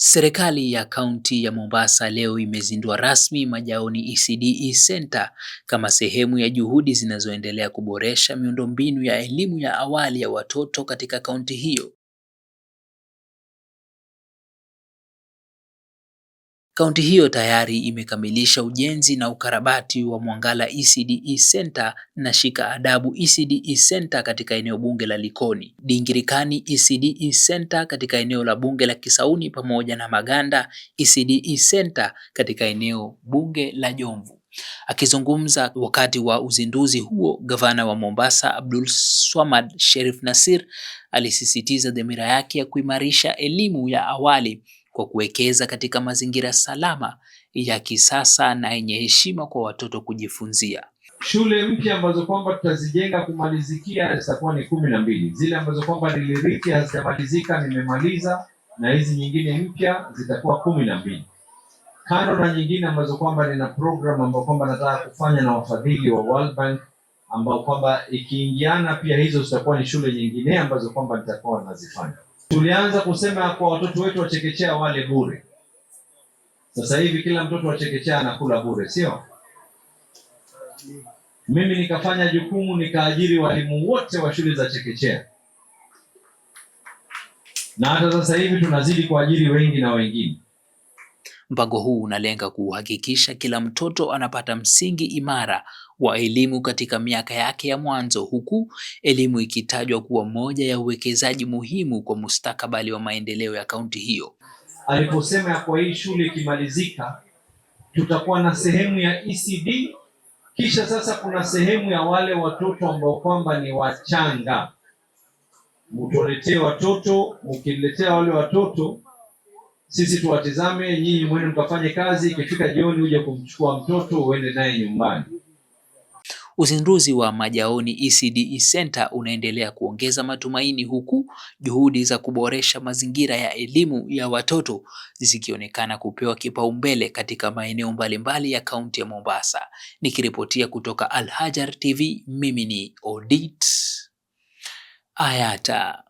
Serikali ya kaunti ya Mombasa leo imezindua rasmi Majaoni ECD Center kama sehemu ya juhudi zinazoendelea kuboresha miundombinu ya elimu ya awali ya watoto katika kaunti hiyo. Kaunti hiyo tayari imekamilisha ujenzi na ukarabati wa Mwangala ECD Center na Shika Adabu ECD Center katika eneo bunge la Likoni, Dingirikani ECD Center katika eneo la bunge la Kisauni pamoja na Maganda ECD Center katika eneo bunge la Jomvu. Akizungumza wakati wa uzinduzi huo, gavana wa Mombasa Abdul Swamad Sherif Nasir alisisitiza dhamira yake ya kuimarisha elimu ya awali kwa kuwekeza katika mazingira salama ya kisasa na yenye heshima kwa watoto kujifunzia. Shule mpya ambazo kwamba tutazijenga kumalizikia zitakuwa ni 12. Zile ambazo kwamba nilirithi hazijamalizika nimemaliza, na hizi nyingine mpya zitakuwa 12. Kando na nyingine ambazo kwamba nina program ambayo kwamba nataka kufanya na wafadhili wa World Bank, ambao kwamba ikiingiana pia hizo zitakuwa ni shule nyingine ambazo kwamba nitakuwa nazifanya. Tulianza kusema kwa watoto wetu wa chekechea wale bure. Sasa hivi kila mtoto wa chekechea anakula bure, sio? Mimi nikafanya jukumu nikaajiri walimu wote wa shule za chekechea. Na hata sasa hivi tunazidi kuajiri wengi na wengine. Mpango huu unalenga kuhakikisha kila mtoto anapata msingi imara wa elimu katika miaka yake ya mwanzo, huku elimu ikitajwa kuwa moja ya uwekezaji muhimu kwa mustakabali wa maendeleo ya kaunti hiyo. Aliposema ya kwa hii shule ikimalizika tutakuwa na sehemu ya ECD, kisha sasa kuna sehemu ya wale watoto ambao kwamba ni wachanga. Mtuletee watoto, mkiletea wale watoto sisi tuwatizame, nyinyi mwende mkafanye kazi, ikifika jioni uje kumchukua mtoto uende naye nyumbani. Uzinduzi wa Majaoni ECD Center unaendelea kuongeza matumaini, huku juhudi za kuboresha mazingira ya elimu ya watoto zikionekana kupewa kipaumbele katika maeneo mbalimbali ya kaunti ya Mombasa. Nikiripotia kutoka Al Hajar TV, mimi ni Odit Ayata.